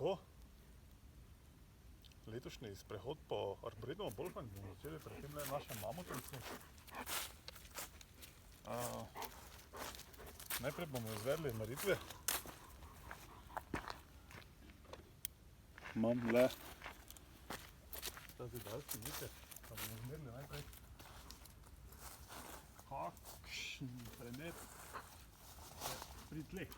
Tako. Letošnji sprehod po Arboretumu Bolfenk bomo začeli pri tem našem mamutovcu. Najprej bomo izvedli meritve. Imam le ta zidalski meter, pa bomo izmerili najprej kakšen premet pri tleh.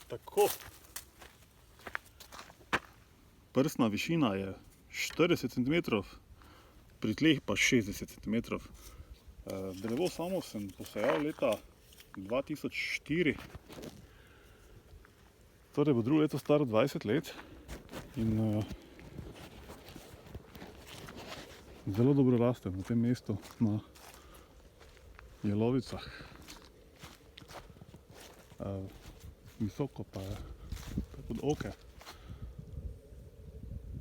Tako. Prsna višina je 40 cm, pri tleh pa 60 cm. Drevo samo sem posejal leta 2004. Torej bo drugo leto staro 20 let in zelo dobro raste na tem mestu na jelovicah. Visoko pa je kot oke.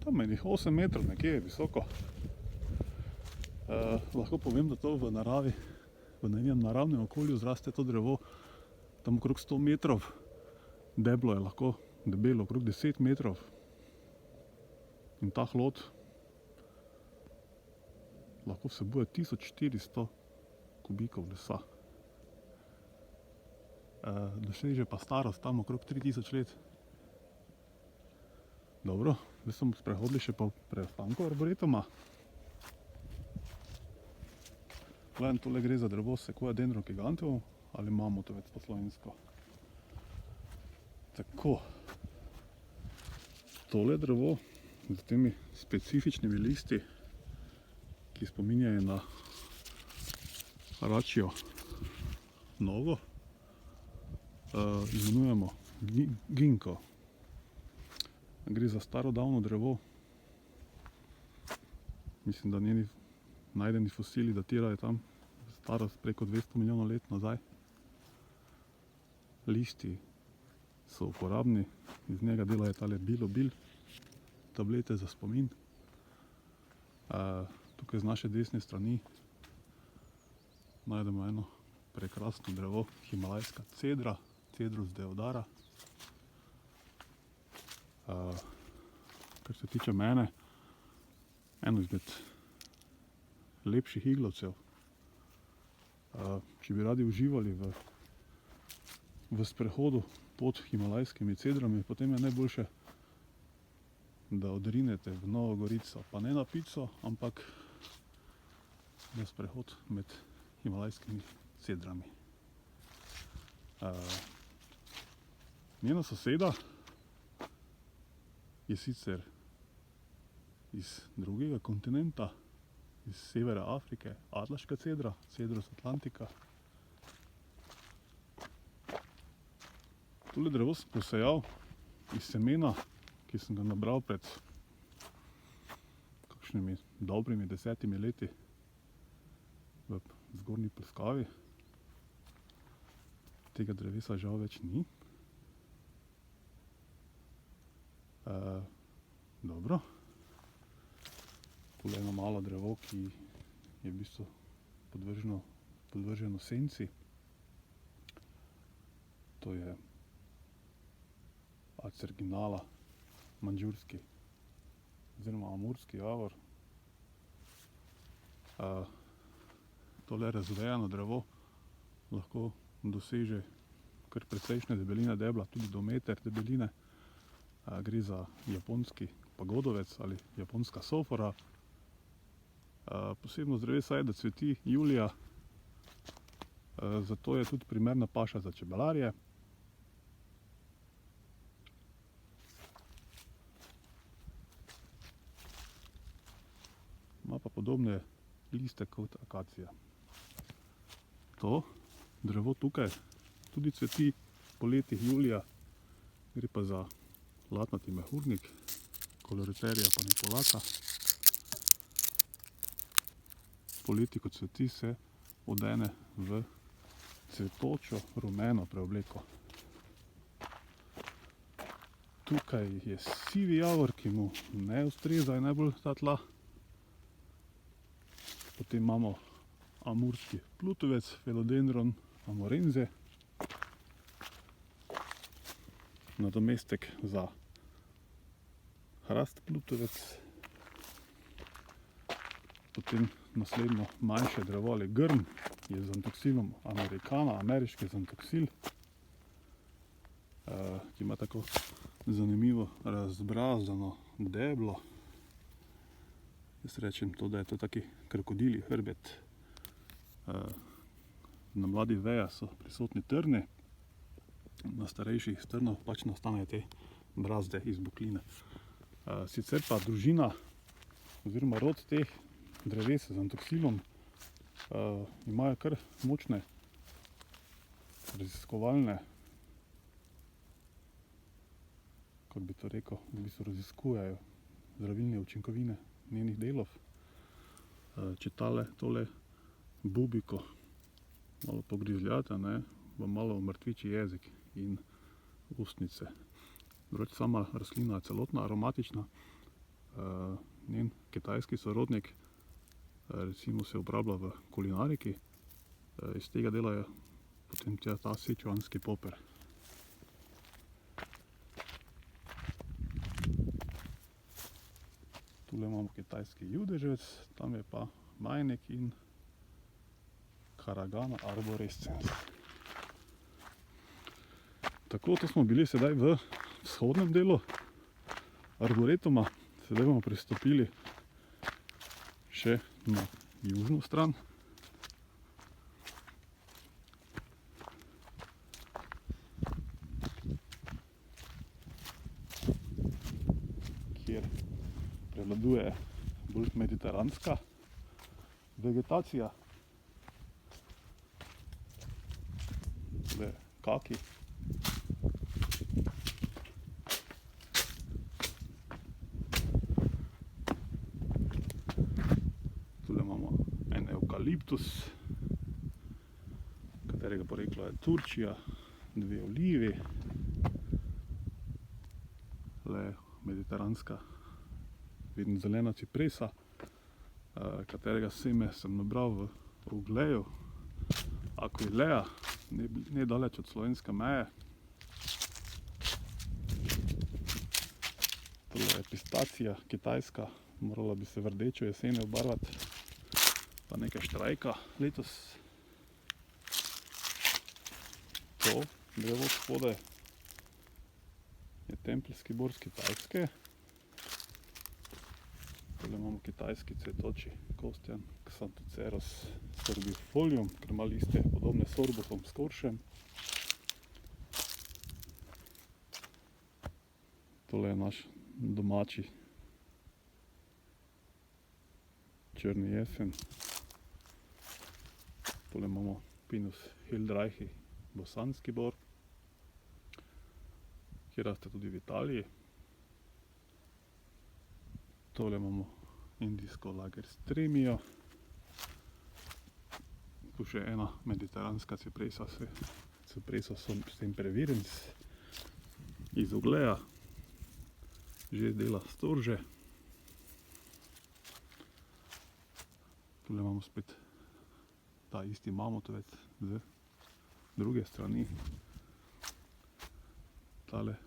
Tam enih 8 metrov nekje je visoko. Lahko povem, da to v naravi, v njenem naravnem okolju zraste to drevo tam okrog 100 metrov. Deblo je lahko debelo okrog 10 metrov. In ta hlod lahko vsebuje 1400 kubikov lesa. Doseže pa starost tam okrog 3000 let. Dobro, zdaj smo sprehodili še po preostanku arboretuma. Gledam, tole gre za drevo Sequoia dendron giganteum ali mamutovec po slovensko. Tako. Tole drevo z temi specifičnimi listi, ki spominjajo na račjo nogo, imenujemo ginko. Gre za starodavno drevo. Mislim, da njeni najdeni fosili datirajo tam starost preko 200 milijonov let nazaj. Listi so uporabni, iz njega delajo tale bilobil, tablete za spomin. Tukaj z naše desne strani najdemo eno prekrasno drevo, himalajska cedra, Cedrus deodara. Kar se tiče mene, eno izmed lepših iglavcev. Če bi radi uživali v sprehodu pod himalajskimi cedrami, potem je najboljše, da odrinete v Novo Gorico, pa ne na pico, ampak na sprehod med himalajskimi cedrami. Njena soseda je sicer iz drugega kontinenta, iz severa Afrike, atlaška cedra, Cedrus atlantica. Tole drevo sem posejal iz semena, ki sem ga nabral pred kakšnimi dobrimi 10 leti v Zgornji Plskavi. Tega drevesa žal več ni. Dobro. Tole je eno malo drevo, ki je v bistvu podvrženo senci. To je Acerginala mandžurski oziroma amurski javor. Tole razvejano drevo lahko doseže kar precejšnje debeline debla, tudi do meter debeline. Gre za japonski pagodovec ali japonska sofora. Posebnost drevesa je, da cveti julija, zato je tudi primerna paša za čebelarje. Ima pa podobne liste kot akacija. To drevo tukaj tudi cveti poleti julija, gre pa za latnati mehurnik, Coloreteria paniculata. poleti, ko cveti, se odene v cvetočo rumeno preobleko. Tukaj je sivi javor, ki mu ne ustreza najbolj ta tla. Potem imamo amurski plutovec, Philodendron amorense. Nadomestek za hrast plutovec. Potem naslednjo manjše drevo ali grm je z Xanthopsilum americana, ameriški Xanthopsil, ki ima tako zanimivo razbrazano deblo. Jaz rečem to, da je to taki krokodilji hrbet. Na mladih vejah so prisotni trni, na starejših trnov pač nastanejo te brazde iz bukline. Sicer pa družina oziroma rod teh dreves z Xanthopsilom imajo kar močne raziskovalne, kako bi to rekel, v bistvu raziskujejo zdravilne učinkovine njenih delov. Če tole bubiko malo pogrizljate, vam malo umrtviči jezik in ustnice. Drugače sama rastlina je celotna aromatična. Njen kitajski sorodnik recimo se uporablja v kulinariki. Iz tega delajo potem ta sičuanski poper. Tule imamo kitajski judeževec, tam je pa majnik in Caragana arborescens. Tako, to smo bili sedaj v vzhodnem delu arboretuma, sedaj bomo pristopili še na južno stran. Kjer prevladuje bolj mediteranska vegetacija. Tule kaki. Tule imamo en evkaliptus, katerega poreklo je Turčija, dve olivi. Le mediteranska vedno zelena cipresa, katerega seme sem nabral v Ogleju, Aquileja, nedaleč od slovenske meje. Tole je pistacija, kitajska, morala bi se v rdečo jeseni obarvati, pa nekaj štrajka letos. To drevo spodaj je tempeljski bor z Kitajske. Tole imamo kitajski cvetoči kostjan, Xanthoceros sorbifolium, ker ima liste podobne sorbusom skoršem. Tole je naš domači črni jesen. Tole imamo Pinus hildreichi, bosanski bor, ki raste tudi v Italiji. Tole imamo indijsko lagerstremijo. Tu še ena mediteranska cipresa, cipresa sempervirens iz Ogleja, že dela storže. Tule imamo spet ta isti mamutovec z druge strani. Tale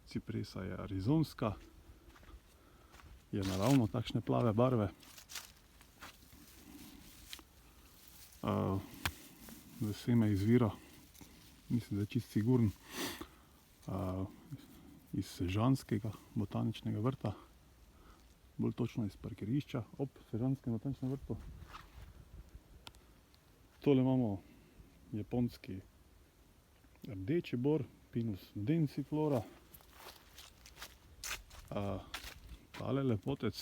cipresa je arizonska, je naravno takšne plave barve. Seme izvira, mislim, da je čist sigurn, iz sežanskega botaničnega vrta, bolj točno iz parkirišča ob sežanskem botaničnem vrtu. Tole imamo japonski rdeči bor, Pinus densiflora. Tale lepotec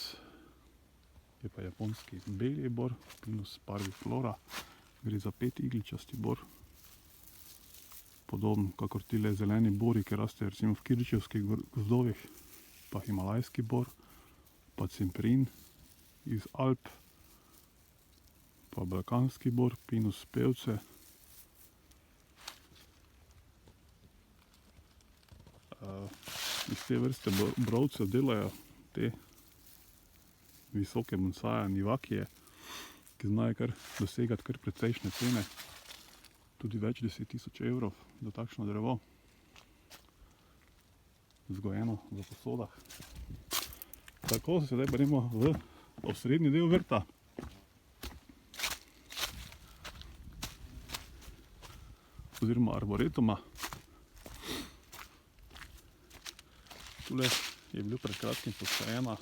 je pa japonski beli bor, Pinus parviflora. Gre za 5-igličasti bor, podoben kakor tile zeleni bori, ki rastejo recimo v kirčevskih gozdovih, pa himalajski bor, pa cimprin iz Alp, pa balkanski bor, Pinus pevce. Iz te vrste borovcev delajo te visoke bonsaje, nivakije, ki znajo dosegati kar precejšnje cene, tudi več 10 000 evrov za takšno drevo, vzgojeno v posodah. Tako, sedaj pa gremo v osrednji del vrta. Oziroma arboretuma. Tule je bil pred kratkim posajena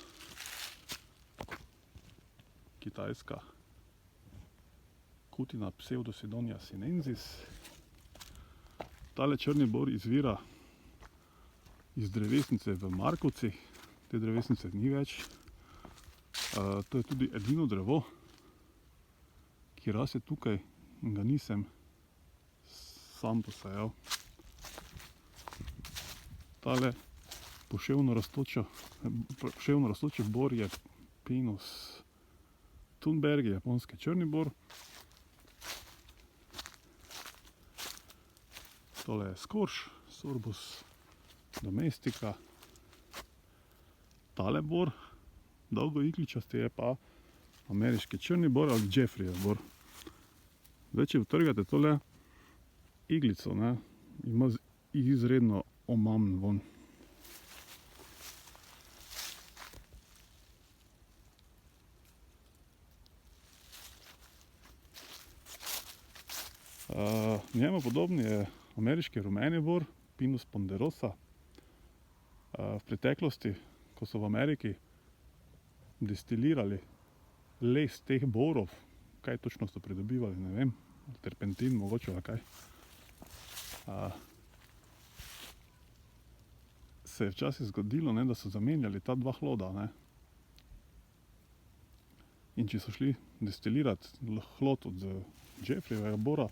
kitajska kutina Pseudosidonia sinensis. Tale črni bor izvira iz drevesnice v Markovcih. Te drevesnice ni več. To je tudi edino drevo, ki raste tukaj in ga nisem sam posajal. Tale poševno rastoč bor je Pinus thunbergi, japonski črni bor. Tole je skorš, Sorbus domestica. Tale bor, dolgo ikličasti, je pa ameriški črni bor ali Jeffreyev bor. Zdaj, če utrgate tole iglico, ne, ima izredno omamen vonj. Njemu podoben je ameriški rumeni bor, Pinus ponderosa. V preteklosti, ko so v Ameriki destilirali les teh borov, kaj točno so pridobivali, ne vem, terpentin mogoče ali kaj, se je včasih zgodilo, ne, da so zamenjali ta dva hloda, ne. In če so šli destilirati hlod od Jeffreyjevega bora,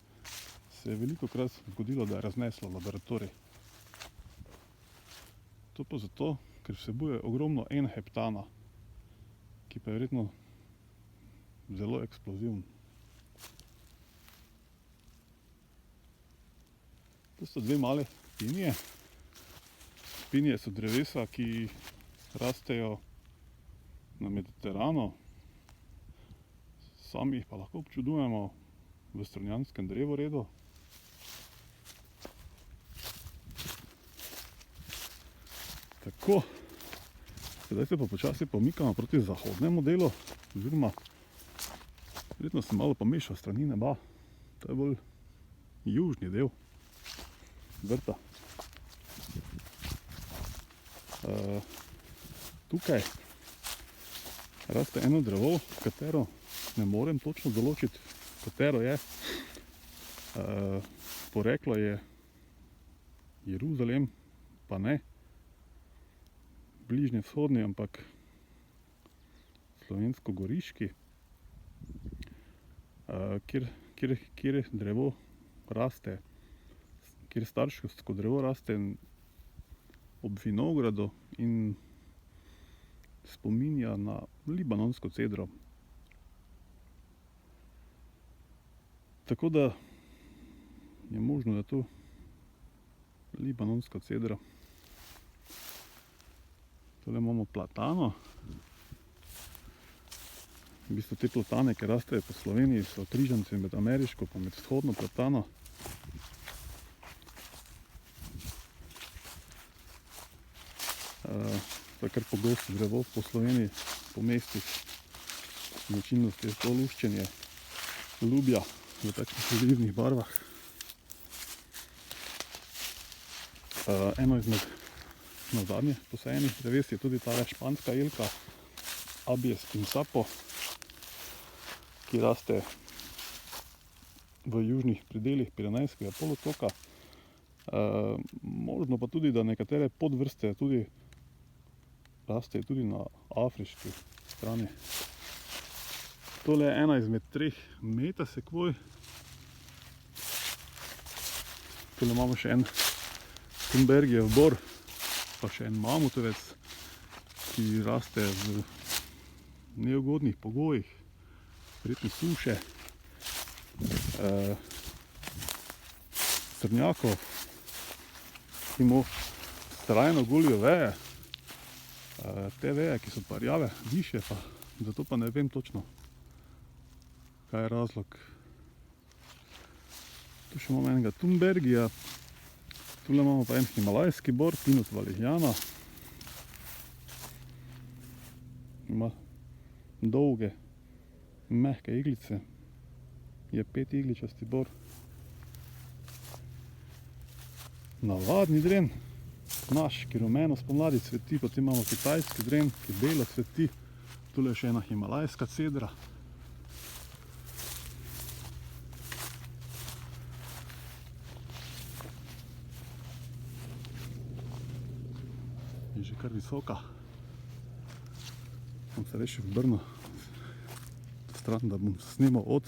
se je velikokrat zgodilo, da je razneslo laboratorij. To pa zato, ker vsebuje ogromno N-heptana, ki pa je verjetno zelo eksploziven. To so dve male pinije. Pinije so drevesa, ki rastejo na Mediteranu. Sami jih pa lahko občudujemo v strunjanskem drevoredu. Tako, sedaj se pa počasi pomikamo proti zahodnemu delu, oziroma verjetno sem malo pomešal strani neba. To je bolj južni del vrta. Tukaj raste eno drevo, katero ne morem točno določiti, katero je. Poreklo je Jeruzalem, pa ne bližnje vzhodni, ampak slovensko-goriški, kjer drevo raste, kjer starševsko drevo raste ob vinogradu in spominja na libanonsko cedro. Tako da je možno, da je to libanonska cedra. Tole imamo platano. V bistvu te platane, ki rastejo po Sloveniji, so križanci med ameriško pa med vzhodno platano. To je kar pogosto drevo po Sloveniji, po mestih. Značilnost je to luščenje lubja v takšnih živih barvah. Eno izmed nazadnje posajenih dreves je tudi ta španska jelka Abies pinsapo, ki raste v južnih predelih Pirenejskega polotoka. Možno pa tudi, da nekatere podvrste tudi rastejo tudi na afriški strani. Tole je ena izmed 3 metasekvoj. Tole imamo še en thunbergijev bor, pa še en mamutovec, ki raste v neugodnih pogojih, verjetno suše. srnjakov, ki mu trajno golijo veje. Te veje, ki so pa rjave, višje pa, zato pa ne vem točno, kaj je razlog. Tu še imamo enega Thunbergija, tule imamo pa en himalajski bor, Pinus vallichiana. Ima dolge, mehke iglice, je 5 igličasti bor. Navadni dren, naš, ki rumeno spomladi cveti, potem imamo kitajski dren, ki belo cveti, tule je še ena himalajska cedra. Je že kar visoka. Bom se reči obrnil stran, da bom snimal od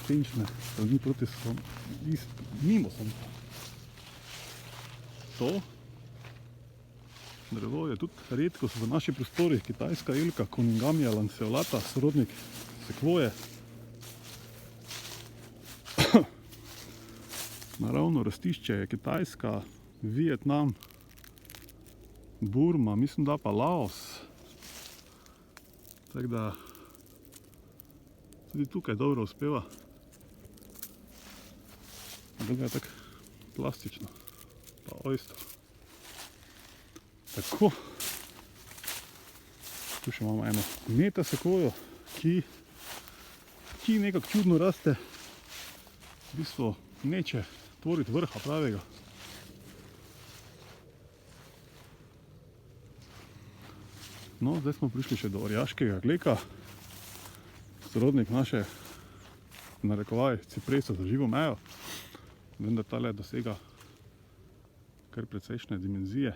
senčne strani proti mimo sonca. To drevo je tudi redkost v naših prostorih, kitajska jelka Conyngamia lanceolata, sorodnik sekvoje. Naravno rastišče je Kitajska, Vietnam, Burma, mislim da pa Laos. Tako da tudi tukaj dobro uspeva. Druga je tako plastično, pa ojster. Tako. Tu še imamo eno metasekvojo, ki nekako čudno raste. V bistvu neče tvoriti vrha pravega. No, zdaj smo prišli še do orjaškega gleka. Sorodnik naše, narekovaj, cipresa za živo mejo. Vendar tale dosega kar precejšnje dimenzije.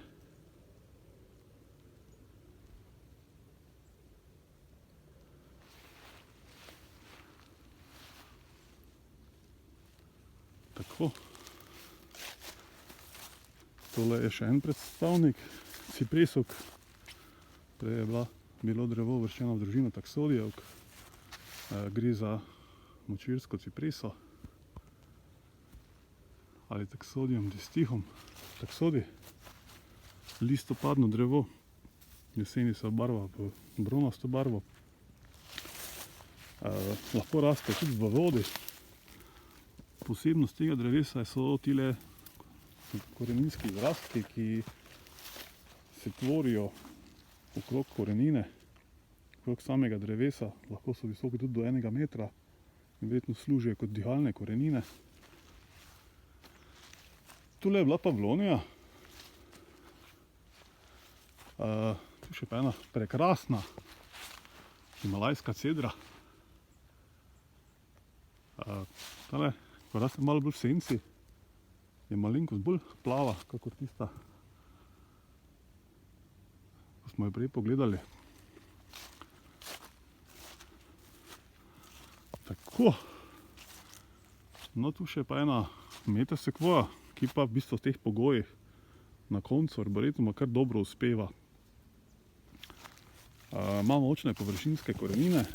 Tako. Tole je še en predstavnik cipresovk. Prej je bilo drevo uvrščeno v družino taksodijevk. Gre za močvirsko cipreso ali taksodium distihum. Taksodij, listopadno drevo, jeseni se obarva v bronasto barvo. Lahko raste tudi v vodi. Posebnost tega drevesa so tile koreninski izrastki, ki se tvorijo okrog korenine, okrog samega drevesa. Lahko so visoki tudi do 1 metra in verjetno služijo kot dihalne korenine. Tule je bila pavlonija. Tu še pa ena prekrasna himalajska cedra. Tale, ko raste malo bolj v senci, je malenkost bolj plava, kakor tista, ko smo jo prej pogledali. Tako. No, tu še pa ena metasekvoja, ki pa v bistvu v teh pogojih na koncu arboretuma kar dobro uspeva. Ima močne površinske korenine,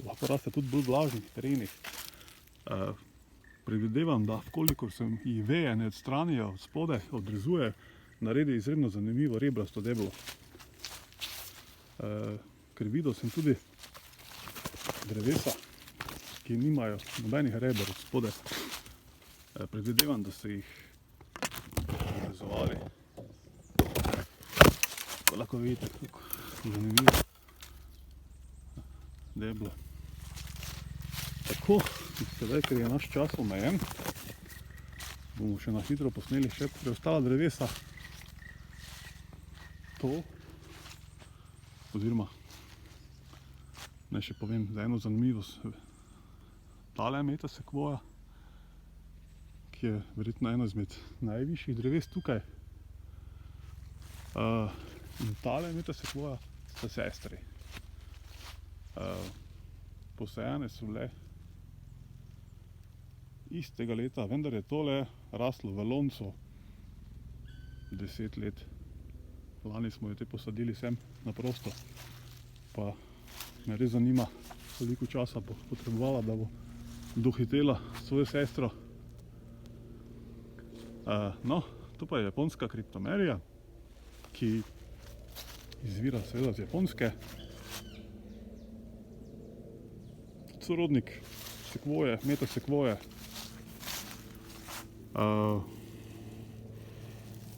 lahko raste tudi bolj vlažnih terenih. Predvidevam, da vkolikor se jih veje ne odstranijo od spodaj, odrezuje, naredi izredno zanimivo rebrasto deblo. Ker videl sem tudi drevesa, ki nimajo nobenih reber od spodaj. Predvidevam, da so jih odrezovali. Tako lahko vidite, kako zanimivo deblo. Tako, sedaj, ker je naš čas omejen, bomo še na hitro posneli še preostala drevesa. To, oziroma, naj še povem za eno zanimivost. Tale metasekvoja, ki je verjetno eno izmed najvišjih dreves tukaj. In tale metasekvoja sta sestri. Posejane so bile istega leta, vendar je tole raslo v loncu 10 let. Lani smo jo te posadili sem na prosto, pa me res zanima, toliko časa potrebovala, da bo dohitela svojo sestro. No, to pa je japonska kriptomerija, ki izvira seveda z Japonske. Sorodnik sekvoje, metasekvoje.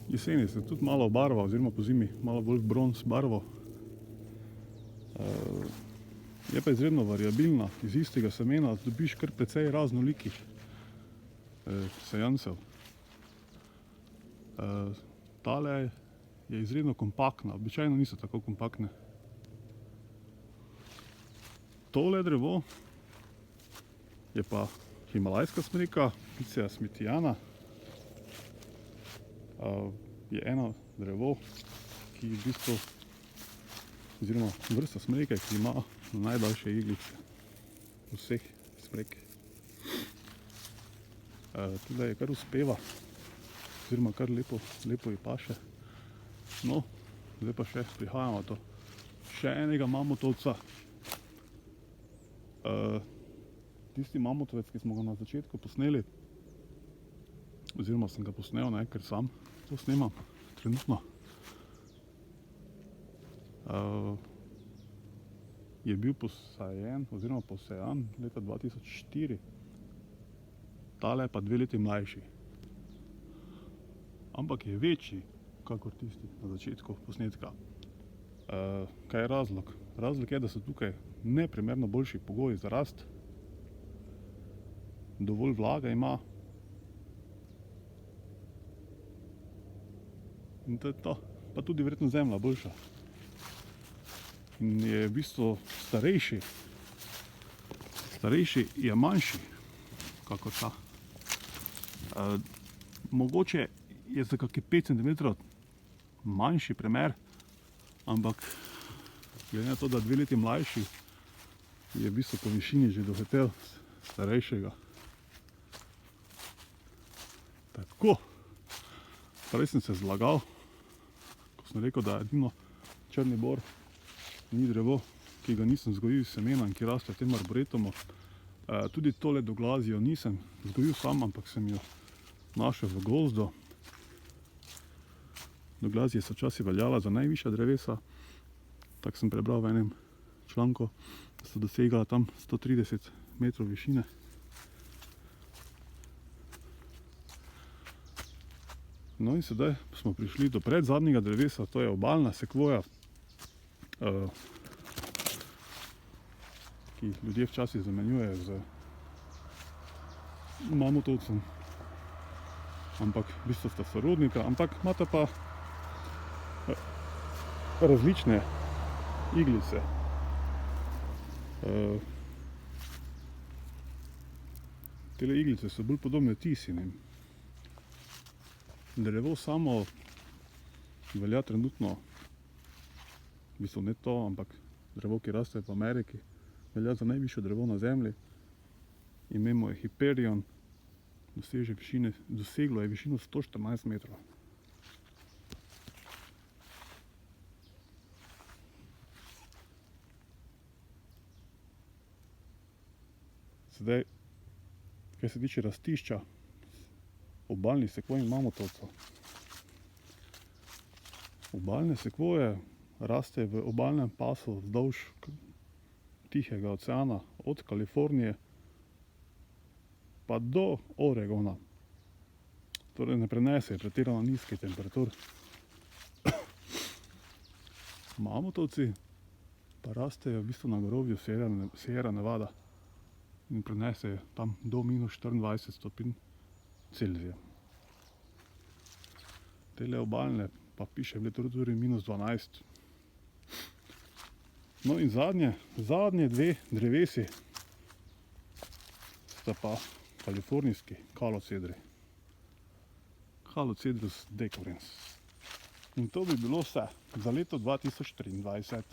Jeseni se tudi malo barva, oziroma po zimi malo bolj bronz barvo. Je pa izredno variabilna, iz istega semena dobiš kar precej raznolikih sejancev. Tale je izredno kompaktna, običajno niso tako kompaktne. Tole drevo je pa himalajska smreka, Picea smithsoniana. Je eno drevo, ki v bistvu, oziroma vrsta smreke, ki ima najdaljše iglice vseh smrek. Tule je kar uspeva, oziroma kar lepo ji paše. No, zdaj pa še prihajamo do še enega mamutovca. Tisti mamutovec, ki smo ga na začetku posneli, oziroma sem ga posnel, ker sam to snemam trenutno, je bil posajen oziroma posejan leta 2004. Tale pa 2 leti mlajši. Ampak je večji, kakor tisti na začetku posnetka. Kaj je razlog? Razlog je, da so tukaj neprimerno boljši pogoji za rast. Dovolj vlage ima. In to je to. Pa tudi verjetno zemlja boljša. In je v bistvu starejši. Starejši je manjši, kakor ta. Mogoče je za kakih 5 cm manjši premer, ampak glede na to, da 2 leti mlajši, je v bistvu po višini že dohitel starejšega. Tako, prej sem se zlagal, ko sem rekel, da edino črni bor ni drevo, ki ga nisem vzgojil iz semena in ki raste v tem arboretumu. Tudi tole doglazijo nisem vzgojil sam, ampak sem jo našel v gozdu. Doglazije so včasih veljala za najvišja drevesa, tako sem prebral v enem članku, da so dosegala tam 130 metrov višine. No in sedaj smo prišli do predzadnjega drevesa, to je obalna sekvoja, ki jih ljudje včasih zamenjujejo z mamutovcem, ampak v bistvu sta sorodnika, ampak imata pa različne iglice. Tele iglice so bolj podobne tisinim. Drevo samo velja trenutno, v bistvu ne to, ampak drevo, ki raste v Ameriki, velja za najvišje drevo na zemlji. Ime mu je Hyperion, doseglo je višino 114 metrov. Sedaj, kaj se tiče rastišča obalnih sekvoj in mamutovcev. Obalne sekvoje rastejo v obalnem pasu vzdolž Tihega oceana, od Kalifornije pa do Oregona. Torej ne prenesejo pretirano nizkih temperatur. Mamutovci pa rastejo v bistvu na gorovju Sierra Nevada in prenesejo tam do -24 stopinj Celzija. Tele obalne pa piše v literaturi -12. No in zadnje 2 drevesi sta pa kalifornijski kalocedri. Calocedrus decorens. In to bi bilo vse za leto 2023.